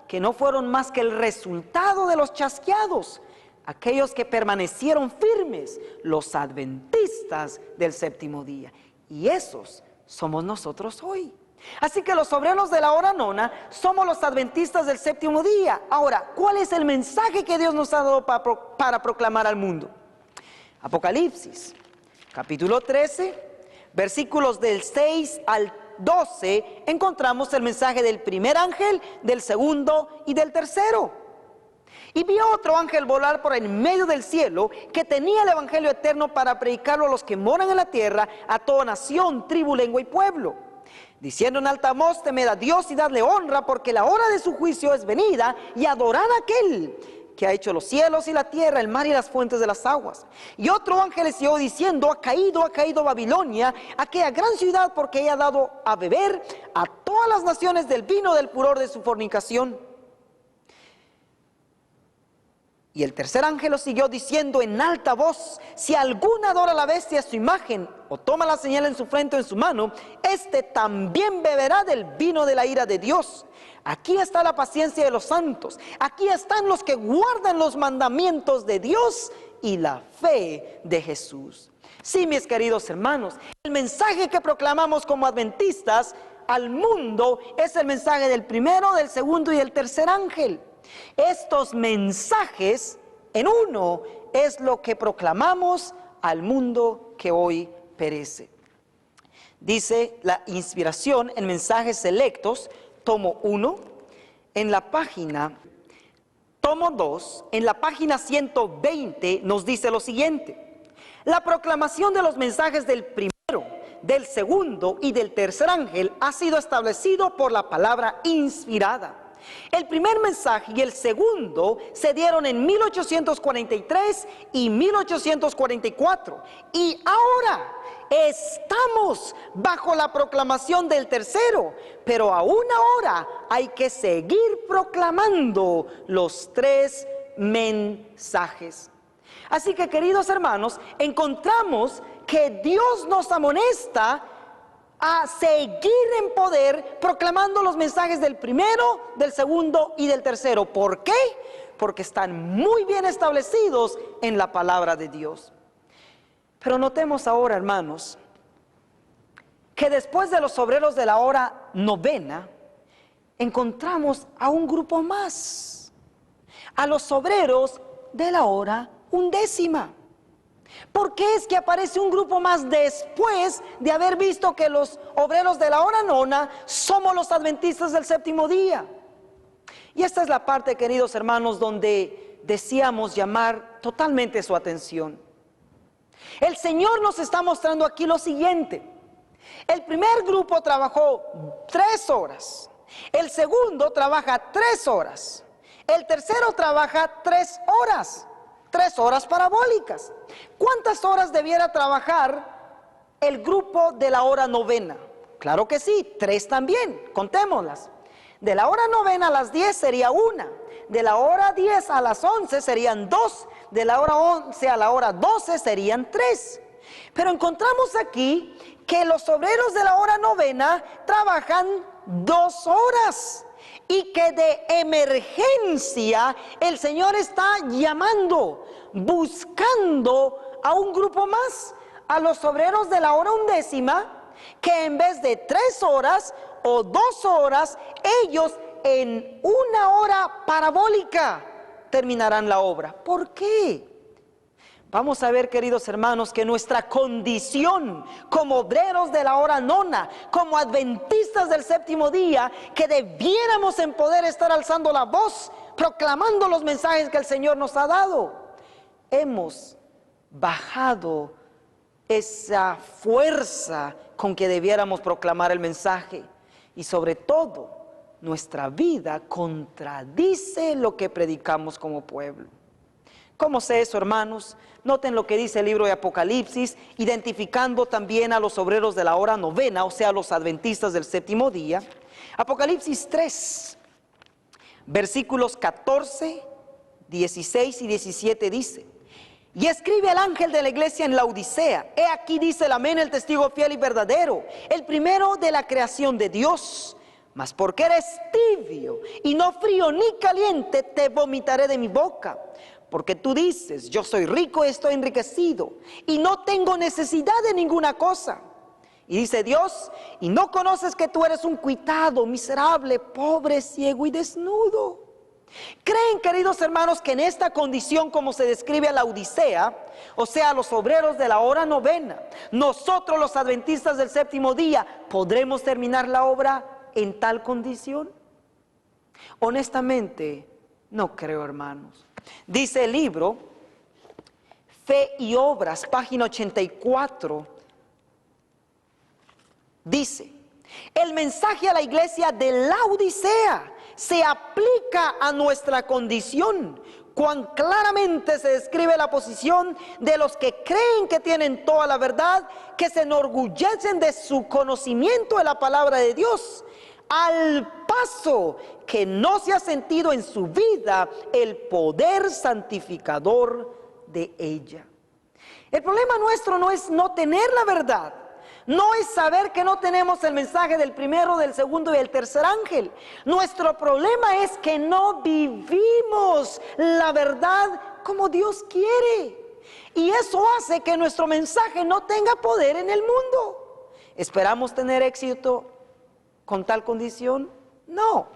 que no fueron más que el resultado de los chasqueados, aquellos que permanecieron firmes, los adventistas del séptimo día. Y esos somos nosotros hoy. Así que los obreros de la hora nona somos los adventistas del séptimo día. Ahora, ¿cuál es el mensaje que Dios nos ha dado para proclamar al mundo? Apocalipsis, capítulo 13, versículos del 6 al 12, encontramos el mensaje del primer ángel, del segundo y del tercero. Y vi a otro ángel volar por en medio del cielo, que tenía el evangelio eterno para predicarlo a los que moran en la tierra, a toda nación, tribu, lengua y pueblo, diciendo en alta voz: temed a Dios y dadle honra, porque la hora de su juicio es venida, y adorad a aquel que ha hecho los cielos y la tierra, el mar y las fuentes de las aguas. Y otro ángel le siguió diciendo: ha caído Babilonia, aquella gran ciudad, porque ella ha dado a beber a todas las naciones del vino del furor de su fornicación. Y el tercer ángel lo siguió diciendo en alta voz: si alguno adora a la bestia, su imagen, o toma la señal en su frente o en su mano, este también beberá del vino de la ira de Dios. Aquí está la paciencia de los santos. Aquí están los que guardan los mandamientos de Dios y la fe de Jesús. Sí, mis queridos hermanos, el mensaje que proclamamos como adventistas al mundo es el mensaje del primero, del segundo y del tercer ángel. Estos mensajes en uno es lo que proclamamos al mundo que hoy perece. Dice la inspiración en Mensajes Selectos, tomo 1, en la página tomo 2, en la página 120, nos dice lo siguiente: la proclamación de los mensajes del primero, del segundo y del tercer ángel ha sido establecido por la palabra inspirada. El primer mensaje y el segundo se dieron en 1843 y 1844, y ahora estamos bajo la proclamación del tercero, pero aún ahora hay que seguir proclamando los 3 mensajes. Así que, queridos hermanos, encontramos que Dios nos amonesta a seguir en poder proclamando los mensajes del primero, del segundo y del tercero. ¿Por qué? Porque están muy bien establecidos en la palabra de Dios. Pero notemos ahora, hermanos, que después de los obreros de la hora novena, encontramos a un grupo más, a los obreros de la hora undécima. ¿Por qué es que aparece un grupo más después de haber visto que los obreros de la hora nona somos los adventistas del séptimo día? Y esta es la parte, queridos hermanos, donde deseamos llamar totalmente su atención. El Señor nos está mostrando aquí lo siguiente: el primer grupo trabajó 3 horas, el segundo trabaja 3 horas, el tercero trabaja 3 horas, 3 horas parabólicas. ¿Cuántas horas debiera trabajar el grupo de la hora novena? Claro que sí, 3 también, contémoslas. De la hora novena a las 10 sería 1, de la hora 10 a las 11 serían 2, de la hora 11 a la hora 12 serían 3. Pero encontramos aquí que los obreros de la hora novena trabajan 2 horas. Y que de emergencia el Señor está llamando, buscando a un grupo más, a los obreros de la hora undécima, que en vez de 3 horas o 2 horas, ellos en 1 hora parabólica terminarán la obra. ¿Por qué? Vamos a ver, queridos hermanos, que nuestra condición como obreros de la hora nona, como adventistas del séptimo día, que debiéramos en poder estar alzando la voz, proclamando los mensajes que el Señor nos ha dado, hemos bajado esa fuerza con que debiéramos proclamar el mensaje. Y sobre todo, nuestra vida contradice lo que predicamos como pueblo. ¿Cómo sé eso, hermanos? Noten lo que dice el libro de Apocalipsis, identificando también a los obreros de la hora novena, o sea, los adventistas del séptimo día. Apocalipsis 3, versículos 14, 16 y 17 dice: y escribe al ángel de la iglesia en Laodicea: he aquí, dice el amén, el testigo fiel y verdadero, el primero de la creación de Dios. Mas porque eres tibio y no frío ni caliente, te vomitaré de mi boca. Porque tú dices: yo soy rico y estoy enriquecido, y no tengo necesidad de ninguna cosa. Y dice Dios: y no conoces que tú eres un cuitado, miserable, pobre, ciego y desnudo. ¿Creen, queridos hermanos, que en esta condición, como se describe a la Odisea, o sea, los obreros de la hora novena, nosotros los adventistas del séptimo día, podremos terminar la obra en tal condición? Honestamente, no creo, hermanos. Dice el libro Fe y Obras, página 84, dice: el mensaje a la iglesia de Laodicea se aplica a nuestra condición. Cuán claramente se describe la posición de los que creen que tienen toda la verdad, que se enorgullecen de su conocimiento de la palabra de Dios, al paso que no se ha sentido en su vida el poder santificador de ella. El problema nuestro no es no tener la verdad, no es saber que no tenemos el mensaje del primero, del segundo y del tercer ángel. Nuestro problema es que no vivimos la verdad como Dios quiere, y eso hace que nuestro mensaje no tenga poder en el mundo. ¿Esperamos tener éxito con tal condición? No.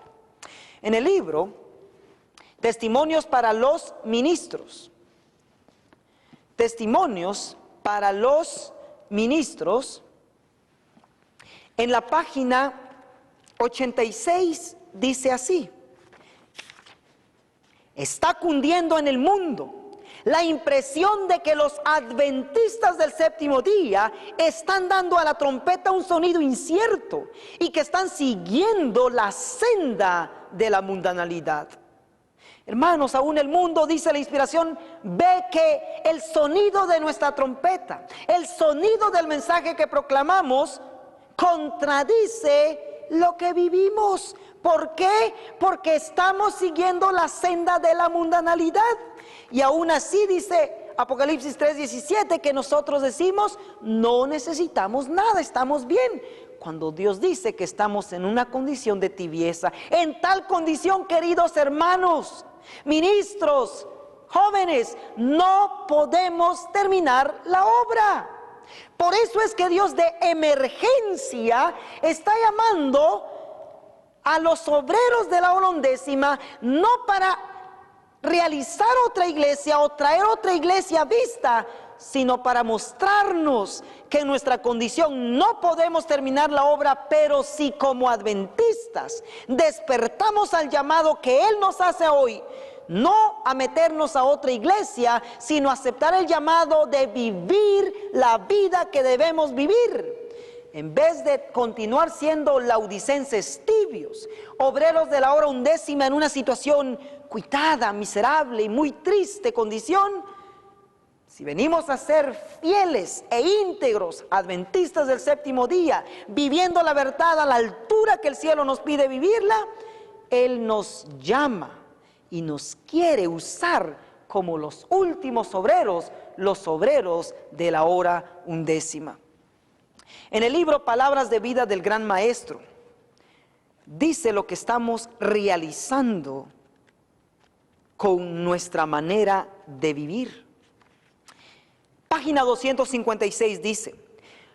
En el libro Testimonios para los Ministros, Testimonios para los Ministros, en la página 86 dice así: Está cundiendo en el mundo la impresión de que los adventistas del séptimo día están dando a la trompeta un sonido incierto y que están siguiendo la senda de la mundanalidad. Hermanos, aún el mundo, dice la inspiración, ve que el sonido de nuestra trompeta, el sonido del mensaje que proclamamos, contradice lo que vivimos. ¿Por qué? Porque estamos siguiendo la senda de la mundanalidad. Y aún así dice Apocalipsis 3:17 que nosotros decimos, no necesitamos nada, estamos bien. Cuando Dios dice que estamos en una condición de tibieza. En tal condición, queridos hermanos, ministros, jóvenes, no podemos terminar la obra. Por eso es que Dios de emergencia está llamando a los obreros de la hora undécima, no para realizar otra iglesia o traer otra iglesia a vista, sino para mostrarnos que en nuestra condición no podemos terminar la obra, pero si como adventistas despertamos al llamado que Él nos hace hoy, no a meternos a otra iglesia, sino a aceptar el llamado de vivir la vida que debemos vivir. En vez de continuar siendo laodicenses tibios, obreros de la hora undécima en una situación cuitada, miserable y muy triste condición, si venimos a ser fieles e íntegros adventistas del séptimo día, viviendo la verdad a la altura que el cielo nos pide vivirla, Él nos llama y nos quiere usar como los últimos obreros, los obreros de la hora undécima. En el libro Palabras de Vida del Gran Maestro, dice lo que estamos realizando con nuestra manera de vivir. Página 256 dice: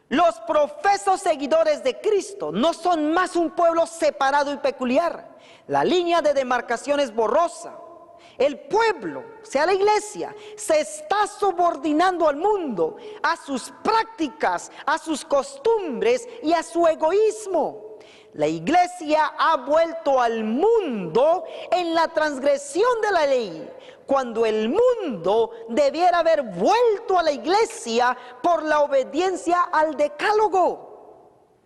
los profesos seguidores de Cristo no son más un pueblo separado y peculiar. La línea de demarcación es borrosa. El pueblo, o sea la iglesia, se está subordinando al mundo, a sus prácticas, a sus costumbres y a su egoísmo. La iglesia ha vuelto al mundo en la transgresión de la ley, cuando el mundo debiera haber vuelto a la iglesia por la obediencia al decálogo.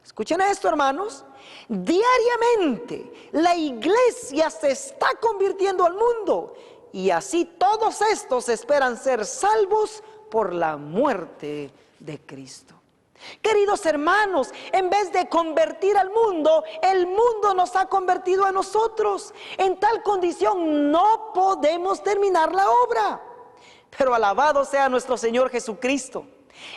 Escuchen esto, hermanos. Diariamente la iglesia se está convirtiendo al mundo, y así todos estos esperan ser salvos por la muerte de Cristo. Queridos hermanos, en vez de convertir al mundo, el mundo nos ha convertido a nosotros. En tal condición no podemos terminar la obra. Pero alabado sea nuestro Señor Jesucristo.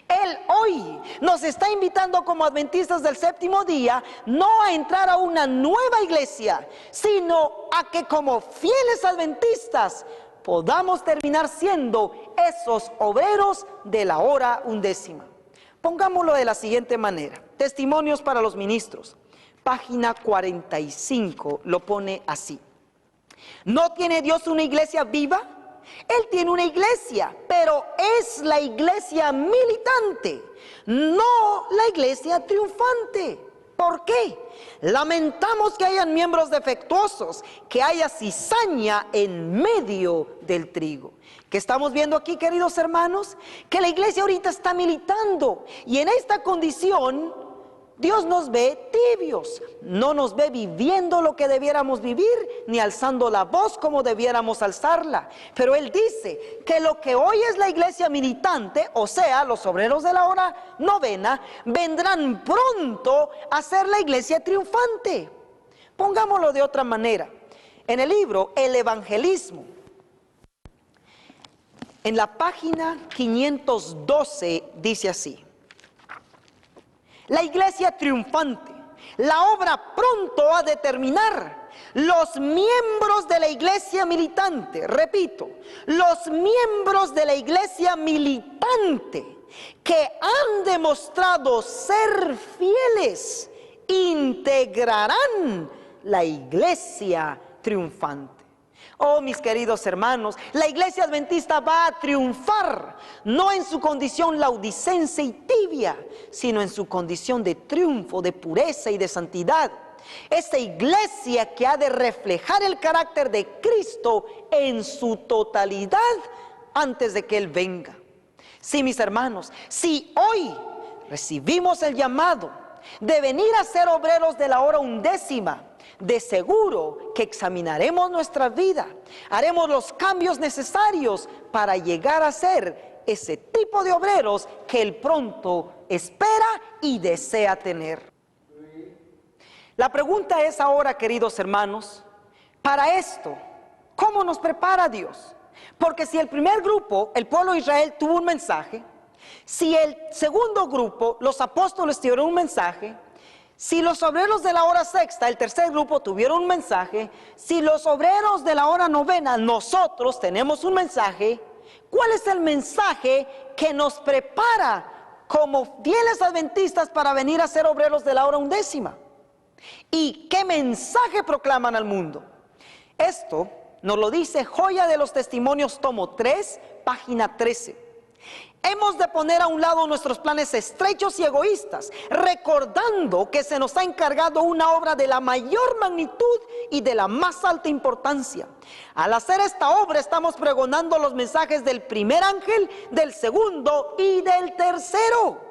Él hoy nos está invitando como adventistas del séptimo día no a entrar a una nueva iglesia, sino a que como fieles adventistas podamos terminar siendo esos obreros de la hora undécima. Pongámoslo de la siguiente manera: Testimonios para los ministros, página 45, lo pone así: ¿no tiene Dios una iglesia viva? Él tiene una iglesia, pero es la iglesia militante, no la iglesia triunfante. ¿Por qué? Lamentamos que hayan miembros defectuosos, que haya cizaña en medio del trigo. ¿Qué estamos viendo aquí, queridos hermanos? Que la iglesia ahorita está militando, y en esta condición Dios nos ve tibios, no nos ve viviendo lo que debiéramos vivir, ni alzando la voz como debiéramos alzarla. Pero Él dice que lo que hoy es la iglesia militante, o sea, los obreros de la hora novena, vendrán pronto a ser la iglesia triunfante. Pongámoslo de otra manera. En el libro El Evangelismo, en la página 512, dice así: la iglesia triunfante, la obra pronto ha de terminar. Los miembros de la iglesia militante, repito, los miembros de la iglesia militante que han demostrado ser fieles, integrarán la iglesia triunfante. Oh, mis queridos hermanos, la iglesia adventista va a triunfar, no en su condición laodicense y tibia, sino en su condición de triunfo, de pureza y de santidad. Esa iglesia que ha de reflejar el carácter de Cristo en su totalidad antes de que Él venga. Sí, mis hermanos, si hoy recibimos el llamado de venir a ser obreros de la hora undécima, de seguro que examinaremos nuestra vida, haremos los cambios necesarios para llegar a ser ese tipo de obreros que Él pronto espera y desea tener. La pregunta es ahora, queridos hermanos, para esto, ¿cómo nos prepara Dios? Porque si el primer grupo, el pueblo de Israel, tuvo un mensaje, si el segundo grupo, los apóstoles, tuvieron un mensaje, si los obreros de la hora sexta, el tercer grupo, tuvieron un mensaje, si los obreros de la hora novena, nosotros tenemos un mensaje, ¿cuál es el mensaje que nos prepara como fieles adventistas para venir a ser obreros de la hora undécima? ¿Y qué mensaje proclaman al mundo? Esto nos lo dice Joya de los Testimonios, tomo 3, página 13. Hemos de poner a un lado nuestros planes estrechos y egoístas, recordando que se nos ha encargado una obra de la mayor magnitud y de la más alta importancia. Al hacer esta obra estamos pregonando los mensajes del primer ángel, del segundo y del tercero,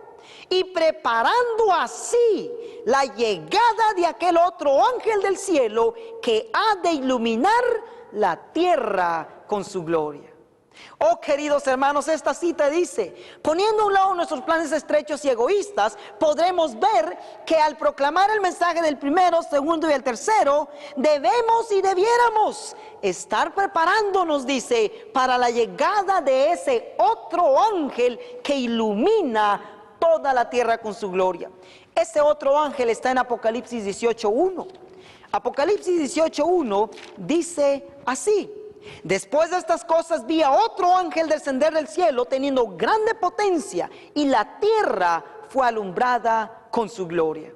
y preparando así la llegada de aquel otro ángel del cielo que ha de iluminar la tierra con su gloria. Oh, queridos hermanos, esta cita dice: poniendo a un lado nuestros planes estrechos y egoístas, podremos ver que al proclamar el mensaje del primero, segundo y el tercero, debemos y debiéramos estar preparándonos, dice, para la llegada de ese otro ángel que ilumina toda la tierra con su gloria. Ese otro ángel está en Apocalipsis 18:1. Apocalipsis 18:1 dice así: después de estas cosas vi a otro ángel descender del cielo teniendo grande potencia, y la tierra fue alumbrada con su gloria.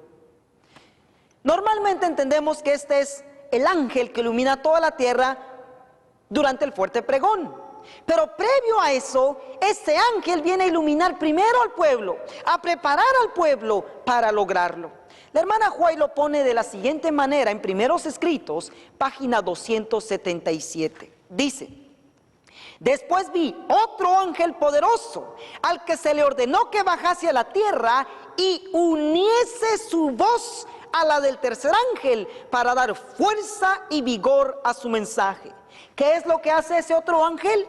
Normalmente entendemos que este es el ángel que ilumina toda la tierra durante el fuerte pregón. Pero previo a eso, este ángel viene a iluminar primero al pueblo, a preparar al pueblo para lograrlo. La hermana White lo pone de la siguiente manera en Primeros Escritos, página 277. Dice: después vi otro ángel poderoso, al que se le ordenó que bajase a la tierra y uniese su voz a la del tercer ángel para dar fuerza y vigor a su mensaje. ¿Qué es lo que hace ese otro ángel?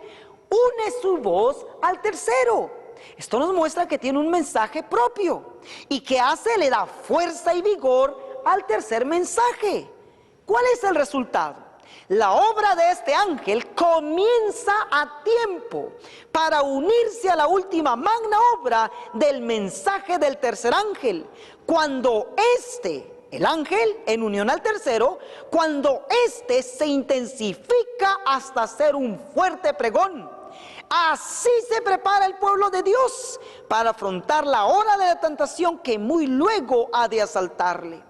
Une su voz al tercero. Esto nos muestra que tiene un mensaje propio. ¿Y qué hace? Le da fuerza y vigor al tercer mensaje. ¿Cuál es el resultado? La obra de este ángel comienza a tiempo para unirse a la última magna obra del mensaje del tercer ángel. Cuando el ángel, en unión al tercero, cuando éste se intensifica hasta ser un fuerte pregón. Así se prepara el pueblo de Dios para afrontar la hora de la tentación que muy luego ha de asaltarle.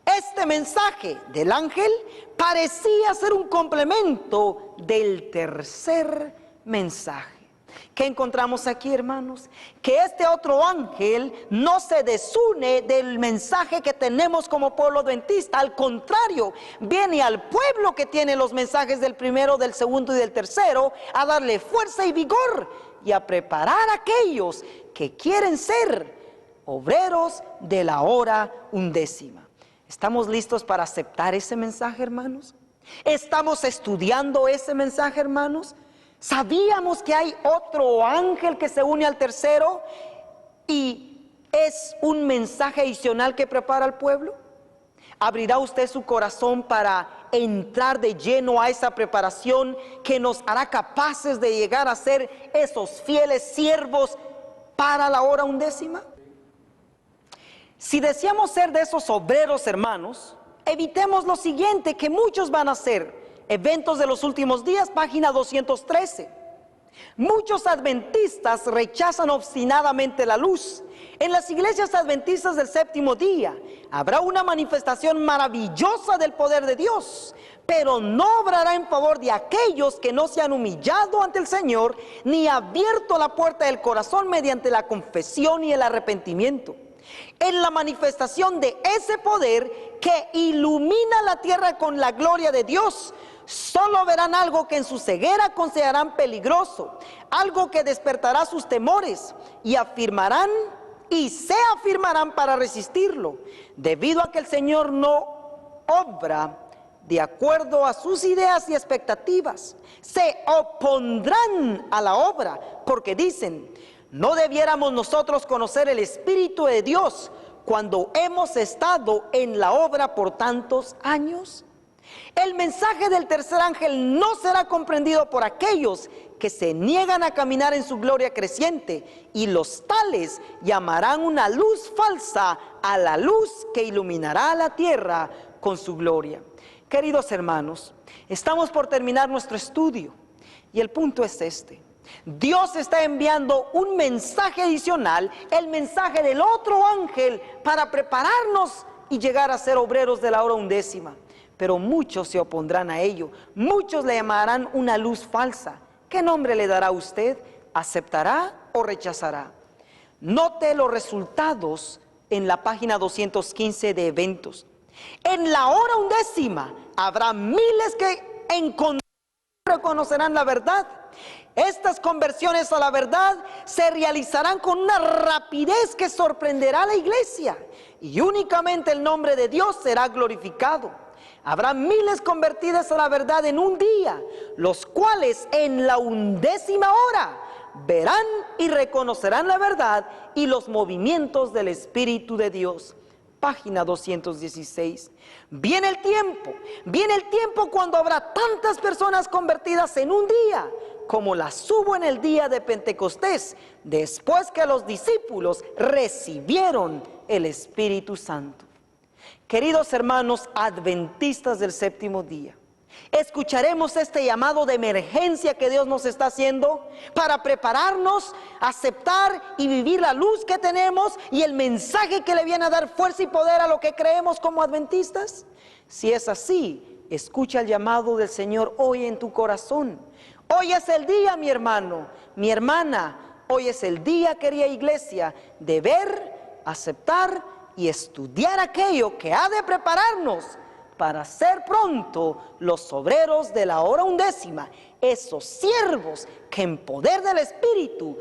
Este mensaje del ángel parecía ser un complemento del tercer mensaje. ¿Qué encontramos aquí, hermanos? Que este otro ángel no se desune del mensaje que tenemos como pueblo adventista. Al contrario, viene al pueblo que tiene los mensajes del primero, del segundo y del tercero a darle fuerza y vigor y a preparar a aquellos que quieren ser obreros de la hora undécima. ¿Estamos listos para aceptar ese mensaje, hermanos? ¿Estamos estudiando ese mensaje, hermanos? ¿Sabíamos que hay otro ángel que se une al tercero y es un mensaje adicional que prepara al pueblo? ¿Abrirá usted su corazón para entrar de lleno a esa preparación que nos hará capaces de llegar a ser esos fieles siervos para la hora undécima? Si deseamos ser de esos obreros, hermanos, evitemos lo siguiente que muchos van a hacer. Eventos de los últimos días, página 213. Muchos adventistas rechazan obstinadamente la luz. En las iglesias adventistas del séptimo día habrá una manifestación maravillosa del poder de Dios, pero no obrará en favor de aquellos que no se han humillado ante el Señor ni abierto la puerta del corazón mediante la confesión y el arrepentimiento. En la manifestación de ese poder, que ilumina la tierra con la gloria de Dios, solo verán algo que en su ceguera considerarán peligroso, algo que despertará sus temores y afirmarán y se afirmarán para resistirlo, debido a que el Señor no obra de acuerdo a sus ideas y expectativas. Se opondrán a la obra porque dicen: ¿no debiéramos nosotros conocer el Espíritu de Dios cuando hemos estado en la obra por tantos años? El mensaje del tercer ángel no será comprendido por aquellos que se niegan a caminar en su gloria creciente, y los tales llamarán una luz falsa a la luz que iluminará la tierra con su gloria. Queridos hermanos, estamos por terminar nuestro estudio y el punto es este: Dios está enviando un mensaje adicional, el mensaje del otro ángel, para prepararnos y llegar a ser obreros de la hora undécima. Pero muchos se opondrán a ello, muchos le llamarán una luz falsa. ¿Qué nombre le dará usted? ¿Aceptará o rechazará? Note los resultados en la página 215 de eventos. En la hora undécima habrá miles que reconocerán la verdad. Estas conversiones a la verdad se realizarán con una rapidez que sorprenderá a la iglesia, y únicamente el nombre de Dios será glorificado. Habrá miles convertidas a la verdad en un día, los cuales en la undécima hora verán y reconocerán la verdad y los movimientos del Espíritu de Dios. Página 216. Viene el tiempo cuando habrá tantas personas convertidas en un día, como las hubo en el día de Pentecostés, después que los discípulos recibieron el Espíritu Santo. Queridos hermanos adventistas del séptimo día, escucharemos este llamado de emergencia que Dios nos está haciendo para prepararnos, aceptar y vivir la luz que tenemos y el mensaje que le viene a dar fuerza y poder a lo que creemos como adventistas. Si es así, escucha el llamado del Señor hoy en tu corazón. Hoy es el día, mi hermano, mi hermana, hoy es el día, querida iglesia, de ver, aceptar y estudiar aquello que ha de prepararnos para ser pronto los obreros de la hora undécima, esos siervos que en poder del Espíritu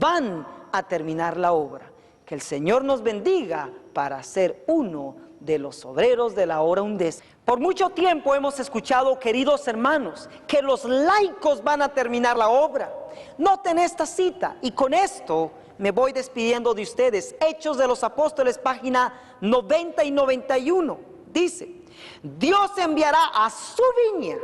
van a terminar la obra. Que el Señor nos bendiga para ser uno de los obreros de la hora undécima. Por mucho tiempo hemos escuchado, queridos hermanos, que los laicos van a terminar la obra. Noten esta cita y con esto me voy despidiendo de ustedes. Hechos de los Apóstoles, página 90 y 91. Dice: Dios enviará a su viña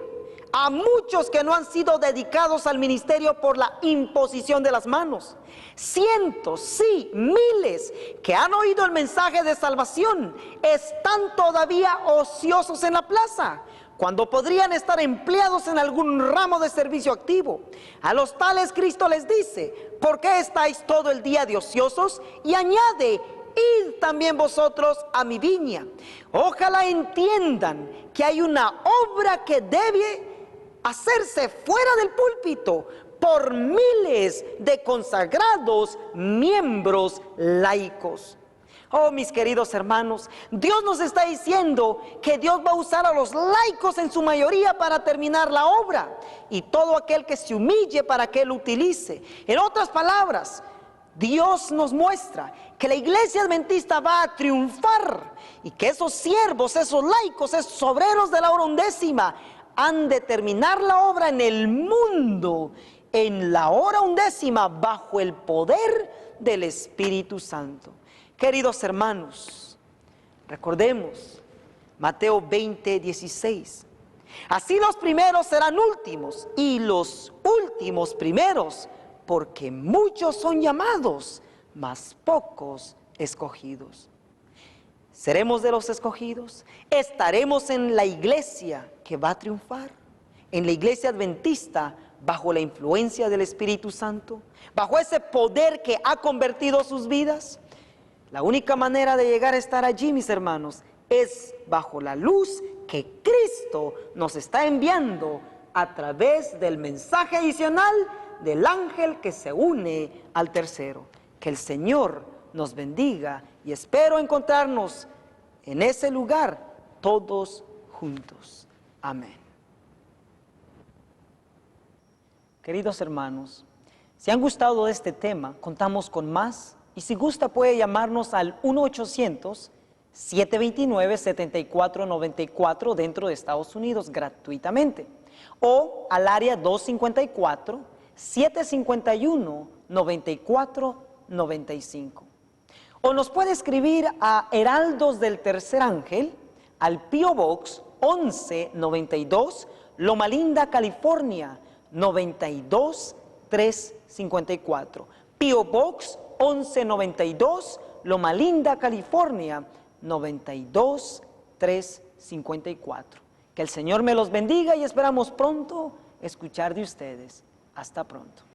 a muchos que no han sido dedicados al ministerio por la imposición de las manos. Cientos, sí, miles que han oído el mensaje de salvación están todavía ociosos en la plaza, cuando podrían estar empleados en algún ramo de servicio activo. A los tales Cristo les dice: ¿por qué estáis todo el día de ociosos? Y añade: id también vosotros a mi viña. Ojalá entiendan que hay una obra que debe hacerse fuera del púlpito por miles de consagrados miembros laicos. Oh, mis queridos hermanos, Dios nos está diciendo que Dios va a usar a los laicos en su mayoría para terminar la obra, y todo aquel que se humille para que Él utilice. En otras palabras, Dios nos muestra que la iglesia adventista va a triunfar y que esos siervos, esos laicos, esos obreros de la hora undécima han de terminar la obra en el mundo, en la hora undécima, bajo el poder del Espíritu Santo. Queridos hermanos, recordemos Mateo 20, 16. Así los primeros serán últimos y los últimos primeros, porque muchos son llamados, mas pocos escogidos. ¿Seremos de los escogidos? ¿Estaremos en la iglesia que va a triunfar? ¿En la iglesia adventista bajo la influencia del Espíritu Santo? ¿Bajo ese poder que ha convertido sus vidas? La única manera de llegar a estar allí, mis hermanos, es bajo la luz que Cristo nos está enviando a través del mensaje adicional del ángel que se une al tercero. Que el Señor nos bendiga y espero encontrarnos en ese lugar todos juntos. Amén. Queridos hermanos, si han gustado de este tema, contamos con más, y si gusta puede llamarnos al 1-800-729-7494 dentro de Estados Unidos gratuitamente, o al área 254-751-9495. O nos puede escribir a Heraldos del Tercer Ángel, al P.O. Box 1192, Loma Linda, California, 92354. P.O. Box 1192, Loma Linda, California, 92354. Que el Señor me los bendiga y esperamos pronto escuchar de ustedes. Hasta pronto.